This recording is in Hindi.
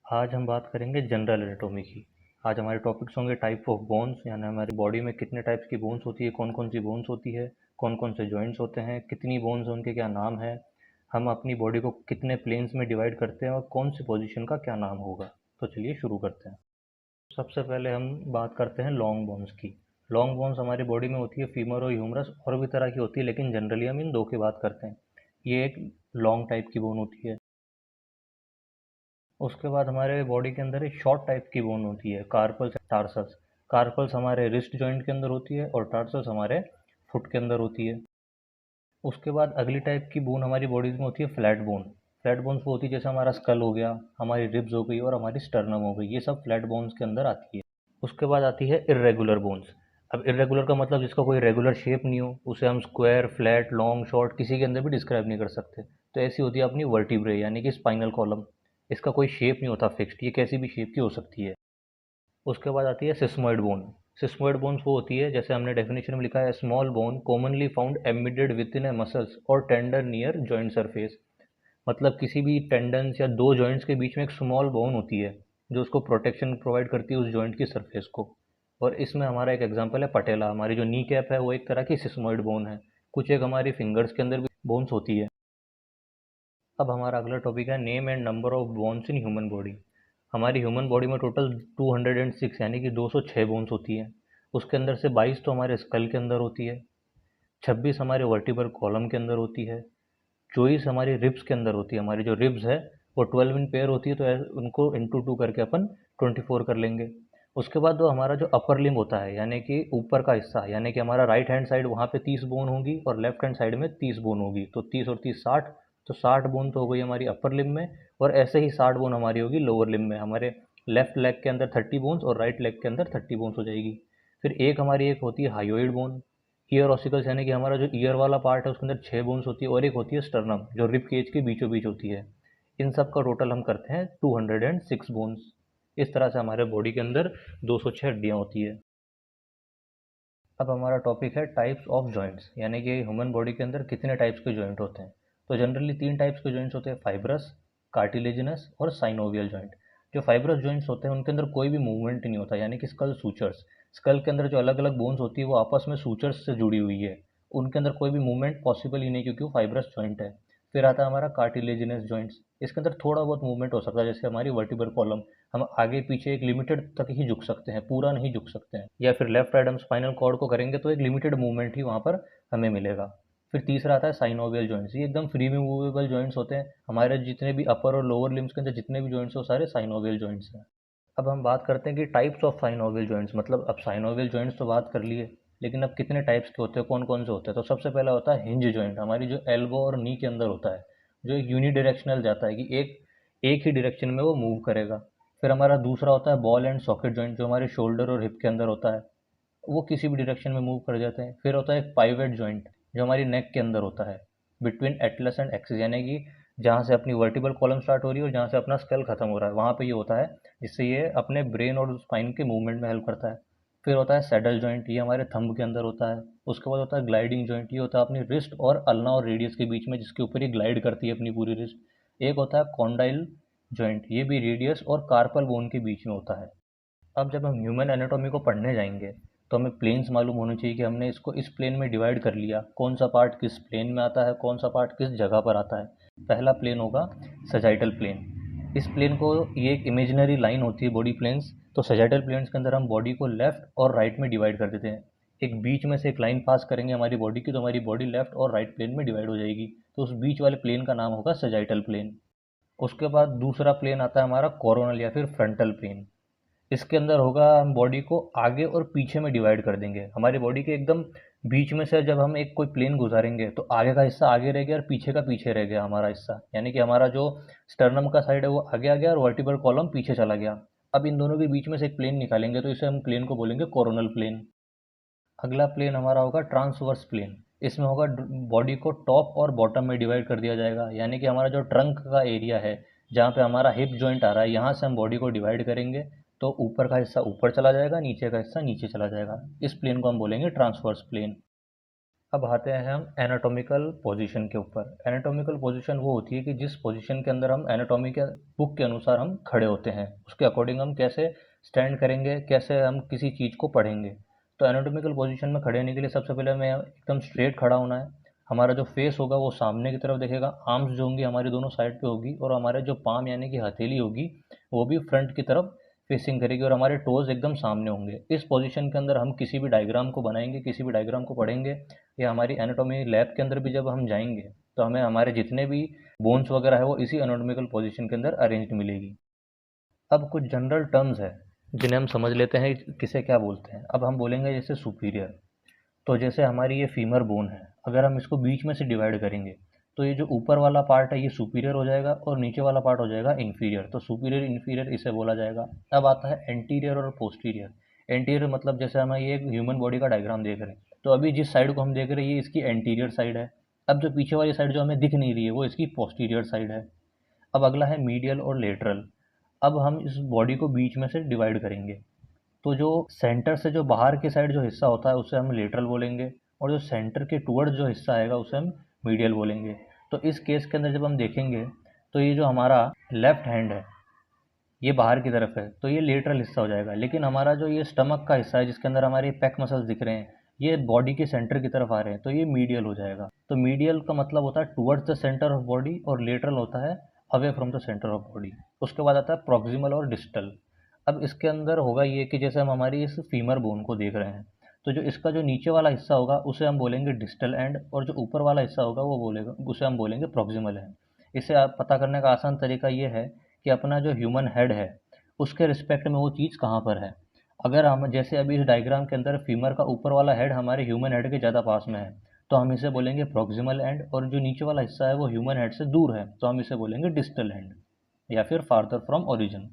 आज हम बात करेंगे जनरल एनाटॉमी की। आज हमारे टॉपिक्स होंगे टाइप ऑफ बोन्स, यानी हमारी बॉडी में कितने टाइप्स की बोन्स होती है, कौन कौन सी बोन्स होती है, कौन कौन से जॉइंट्स होते हैं, कितनी बोन्स हैं, उनके क्या नाम है, हम अपनी बॉडी को कितने प्लेन्स में डिवाइड करते हैं और कौन सी पोजीशन का क्या नाम होगा। तो चलिए शुरू करते हैं। सबसे पहले हम बात करते हैं लॉन्ग बोन्स की। लॉन्ग बोन्स हमारी बॉडी में होती है फीमर और ह्यूमरस, और भी तरह की होती है, लेकिन जनरली हम इन दो की बात करते हैं। ये एक लॉन्ग टाइप की बोन होती है। उसके बाद हमारे बॉडी के अंदर एक शॉर्ट टाइप की बोन होती है, कार्पल्स टार्सस। कार्पल्स हमारे रिस्ट जॉइंट के अंदर होती है और टार्सस हमारे फुट के अंदर होती है। उसके बाद अगली टाइप की बोन हमारी बॉडीज में होती है फ्लैट बोन। फ्लैट बोन्स वो होती है जैसे हमारा स्कल हो गया, हमारी रिब्स हो गई और हमारी स्टर्नम हो गई, ये सब फ्लैट बोन्स के अंदर आती है। उसके बाद आती है इर्रेगुलर बोन्स। अब इर्रेगुलर का मतलब जिसका कोई रेगुलर शेप नहीं हो, उसे हम स्क्वायर, फ्लैट, लॉन्ग, शॉर्ट किसी के अंदर भी डिस्क्राइब नहीं कर सकते। तो ऐसी होती है अपनी वर्टिब्रे यानी कि स्पाइनल कॉलम। इसका कोई शेप नहीं होता फिक्स्ड, ये कैसी भी शेप की हो सकती है। उसके बाद आती है सिस्मोइड बोन। सिस्मोइड बोन्स वो होती है जैसे हमने डेफिनेशन में लिखा है, small bone commonly found embedded with in A muscles और टेंडर नियर जॉइंट सरफेस। मतलब किसी भी टेंडन्स या दो जॉइंट्स के बीच में एक स्मॉल बोन होती है जो उसको प्रोटेक्शन प्रोवाइड करती है उस जॉइंट की सरफेस को। और इसमें हमारा एक एग्जांपल है पटेला। हमारी जो नी कैप है वो एक तरह की सिस्मोइड बोन है। कुछ एक हमारी फिंगर्स के अंदर भी बोन्स होती है। अब हमारा अगला टॉपिक है name and number of bones in human body. हमारी ह्यूमन बॉडी में टोटल 206 यानी कि 206 बोन्स होती है। उसके अंदर से 22 तो हमारे स्कल के अंदर होती है, 26 हमारे वर्टिब्रल कॉलम के अंदर होती है, 24 हमारी रिब्स के अंदर होती है। हमारी जो रिब्स है वो 12 इन पेयर होती है, तो उनको इंटू टू करके अपन 24 कर लेंगे। उसके बाद जो हमारा जो अपर लिम्ब होता है यानी कि ऊपर का हिस्सा, यानी कि हमारा राइट हैंड साइड, वहाँ पे 30 बोन होगी और लेफ्ट हैंड साइड में 30 बोन होगी, तो 30 और 30 60। तो 60 बोन तो हो गई हमारी अपर लिम्ब में, और ऐसे ही 60 बोन हमारी होगी लोअर लिम्ब में। हमारे लेफ्ट लेग के अंदर 30 बोन्स और राइट लेग के अंदर 30 बोन्स हो जाएगी। फिर एक हमारी एक होती है हाइयोइड बोन। ईयर ऑसिकल्स यानी कि हमारा जो ईयर वाला पार्ट है उसके अंदर 6 बोन्स होती है, और एक होती है स्टर्नम जो रिब केज के बीचों बीच होती है। इन सब का टोटल हम करते हैं 206 बोन्स। इस तरह से हमारे बॉडी के अंदर 206 हड्डियाँ होती है। अब हमारा टॉपिक है टाइप्स ऑफ जॉइंट्स, यानी कि ह्यूमन बॉडी के अंदर कितने टाइप्स के जॉइंट होते हैं। तो जनरली तीन टाइप्स के जॉइंट्स होते हैं, फाइब्रस, कार्टिलेजिनस और साइनोवियल जॉइंट। जो फाइब्रस जॉइंट्स होते हैं उनके अंदर कोई भी मूवमेंट नहीं होता, यानी कि स्कल सूचर्स। स्कल के अंदर जो अलग अलग बोन्स होती है वो आपस में सूचर्स से जुड़ी हुई है, उनके अंदर कोई भी मूवमेंट पॉसिबल ही नहीं क्योंकि वो फाइब्रस जॉइंट है। फिर आता है हमारा कार्टिलेजिनस जॉइंट्स। इसके अंदर थोड़ा बहुत मूवमेंट हो सकता है, जैसे हमारी वर्टिब्रल कॉलम, हम आगे पीछे एक लिमिटेड तक ही झुक सकते हैं, पूरा नहीं झुक सकते हैं। या फिर लेफ्ट राइट हम स्पाइनल कॉर्ड को करेंगे तो एक लिमिटेड मूवमेंट ही वहाँ पर हमें मिलेगा। फिर तीसरा आता है साइनोवियल जॉइंट्स। ये एकदम फ्री में मूवेबल जॉइंट्स होते हैं। हमारे जितने भी अपर और लोअर लिम्स के अंदर जितने भी जॉइंट्स हो सारे साइनोवियल जॉइंट्स हैं। अब हम बात करते हैं कि टाइप्स ऑफ साइनोवियल जॉइंट्स, मतलब अब साइनोवियल जॉइंट्स तो बात कर लिए, लेकिन अब कितने टाइप्स के होते हैं, कौन कौन से होते हैं। तो सबसे पहला होता है हिंज जॉइंट, हमारी जो एल्बो और नी के अंदर होता है, जो एक यूनिडायरेक्शनल जाता है कि एक ही डायरेक्शन में वो मूव करेगा। फिर हमारा दूसरा होता है बॉल एंड सॉकेट जॉइंट, जो हमारे शोल्डर और हिप के अंदर होता है, वो किसी भी डायरेक्शन में मूव कर जाते हैं। फिर होता है एक पाइवेट जॉइंट जो हमारी नेक के अंदर होता है, बिटवीन एटलस एंड एक्सिस, यानी कि जहाँ से अपनी वर्टिबल कॉलम स्टार्ट हो रही है और जहाँ से अपना स्कल खत्म हो रहा है वहाँ पे ये होता है, जिससे ये अपने ब्रेन और स्पाइन के मूवमेंट में हेल्प करता है। फिर होता है सैडल जॉइंट, ये हमारे थंब के अंदर होता है। उसके बाद होता है ग्लाइडिंग जॉइंट, ये होता है अपनी रिस्ट और अल्ना और रेडियस के बीच में, जिसके ऊपर ये ग्लाइड करती है अपनी पूरी रिस्ट। एक होता है कॉन्डाइल जॉइंट, ये भी रेडियस और कार्पल बोन के बीच में होता है। अब जब हम ह्यूमन एनाटॉमी को पढ़ने जाएंगे तो हमें प्लेन्स मालूम होने चाहिए कि हमने इसको इस प्लेन में डिवाइड कर लिया, कौन सा पार्ट किस प्लेन में आता है, कौन सा पार्ट किस जगह पर आता है। पहला प्लेन होगा सजाइटल प्लेन। इस प्लेन को, ये एक इमेजिनरी लाइन होती है बॉडी प्लेन्स, तो सजाइटल प्लेन्स के अंदर हम बॉडी को लेफ्ट और राइट में डिवाइड कर देते हैं। एक बीच में से एक लाइन पास करेंगे हमारी बॉडी की, तो हमारी बॉडी लेफ्ट और राइट प्लेन में डिवाइड हो जाएगी, तो उस बीच वाले प्लेन का नाम होगा सजाइटल प्लेन। उसके बाद दूसरा प्लेन आता है हमारा कोरोनल या फिर फ्रंटल प्लेन। इसके अंदर होगा, हम बॉडी को आगे और पीछे में डिवाइड कर देंगे। हमारी बॉडी के एकदम बीच में से जब हम एक कोई प्लेन गुजारेंगे तो आगे का हिस्सा आगे रह गया और पीछे का पीछे रह गया हमारा हिस्सा, यानी कि हमारा जो स्टर्नम का साइड है वो आगे आ गया और वर्टिब्रल कॉलम पीछे चला गया। अब इन दोनों के बीच में से एक प्लेन निकालेंगे तो इसे हम प्लेन को बोलेंगे कोरोनल प्लेन। अगला प्लेन हमारा होगा ट्रांसवर्स प्लेन। इसमें होगा बॉडी को टॉप और बॉटम में डिवाइड कर दिया जाएगा, यानी कि हमारा जो ट्रंक का एरिया है जहाँ पे हमारा हिप जॉइंट आ रहा है, यहाँ से हम बॉडी को डिवाइड करेंगे तो ऊपर का हिस्सा ऊपर चला जाएगा, नीचे का हिस्सा नीचे चला जाएगा। इस प्लेन को हम बोलेंगे ट्रांसवर्स प्लेन। अब आते हैं हम एनाटॉमिकल पोजीशन के ऊपर। एनाटॉमिकल पोजीशन वो होती है कि जिस पोजीशन के अंदर हम एनाटॉमी के बुक के अनुसार हम खड़े होते हैं, उसके अकॉर्डिंग हम कैसे स्टैंड करेंगे, कैसे हम किसी चीज़ को पढ़ेंगे। तो एनाटॉमिकल पोजीशन में खड़े होने के लिए सबसे पहले हमें एकदम स्ट्रेट खड़ा होना है। हमारा जो फेस होगा वो सामने की तरफ देखेगा, आर्म्स जो होंगी हमारी दोनों साइड पे होगी, और हमारे जो पाम यानी कि हथेली होगी वो भी फ्रंट की तरफ फेसिंग करेगी, और हमारे टोज़ एकदम सामने होंगे। इस पोजीशन के अंदर हम किसी भी डायग्राम को बनाएंगे, किसी भी डायग्राम को पढ़ेंगे, या हमारी एनाटॉमी लैब के अंदर भी जब हम जाएंगे तो हमें हमारे जितने भी बोन्स वगैरह है वो इसी एनाटॉमिकल पोजीशन के अंदर अरेंज्ड मिलेगी। अब कुछ जनरल टर्म्स है जिन्हें हम समझ लेते हैं किसे क्या बोलते हैं। अब हम बोलेंगे जैसे सुपीरियर, तो जैसे हमारी ये फीमर बोन है, अगर हम इसको बीच में से डिवाइड करेंगे तो ये जो ऊपर वाला पार्ट है ये सुपीरियर हो जाएगा और नीचे वाला पार्ट हो जाएगा इन्फीरियर। तो सुपीरियर इन्फीरियर इसे बोला जाएगा। अब आता है एंटीरियर और पोस्टीरियर। एंटीरियर मतलब जैसे हम ये एक ह्यूमन बॉडी का डायग्राम देख रहे हैं, तो अभी जिस साइड को हम देख रहे हैं ये इसकी एंटीरियर साइड है। अब जो पीछे वाली साइड जो हमें दिख नहीं रही है वो इसकी पोस्टीरियर साइड है। अब अगला है मीडियल और लेटरल। अब हम इस बॉडी को बीच में से डिवाइड करेंगे, तो जो सेंटर से जो बाहर की साइड जो हिस्सा होता है उसे हम लेटरल बोलेंगे, और जो सेंटर के टुवर्ड्स जो हिस्सा आएगा उसे हम मीडियल बोलेंगे। तो इस केस के अंदर जब हम देखेंगे तो ये जो हमारा लेफ्ट हैंड है ये बाहर की तरफ है तो ये लेटरल हिस्सा हो जाएगा, लेकिन हमारा जो ये स्टमक का हिस्सा है जिसके अंदर हमारे पैक मसल्स दिख रहे हैं ये बॉडी के सेंटर की तरफ आ रहे हैं, तो ये मीडियल हो जाएगा। तो मीडियल का मतलब होता है towards the centre of body, और लेटरल होता है away from the centre of body. उसके बाद आता है प्रॉक्सिमल और डिस्टल। अब इसके अंदर होगा ये कि जैसे हम हमारी इस फीमर बोन को देख रहे हैं, तो जो इसका जो नीचे वाला हिस्सा होगा उसे हम बोलेंगे डिस्टल एंड, और जो ऊपर वाला हिस्सा होगा वो बोलेगा उसे हम बोलेंगे प्रॉक्सिमल एंड। इसे आप पता करने का आसान तरीका ये है कि अपना जो ह्यूमन हेड है उसके रिस्पेक्ट में वो चीज़ कहाँ पर है। अगर हम जैसे अभी इस डायग्राम के अंदर फीमर का ऊपर वाला हेड हमारे ह्यूमन हेड के ज़्यादा पास में है तो हम इसे बोलेंगे प्रॉक्सिमल एंड, और जो नीचे वाला हिस्सा है वो ह्यूमन हेड से दूर है तो हम इसे बोलेंगे डिस्टल एंड या फिर फार्दर फ्रॉम ओरिजिन।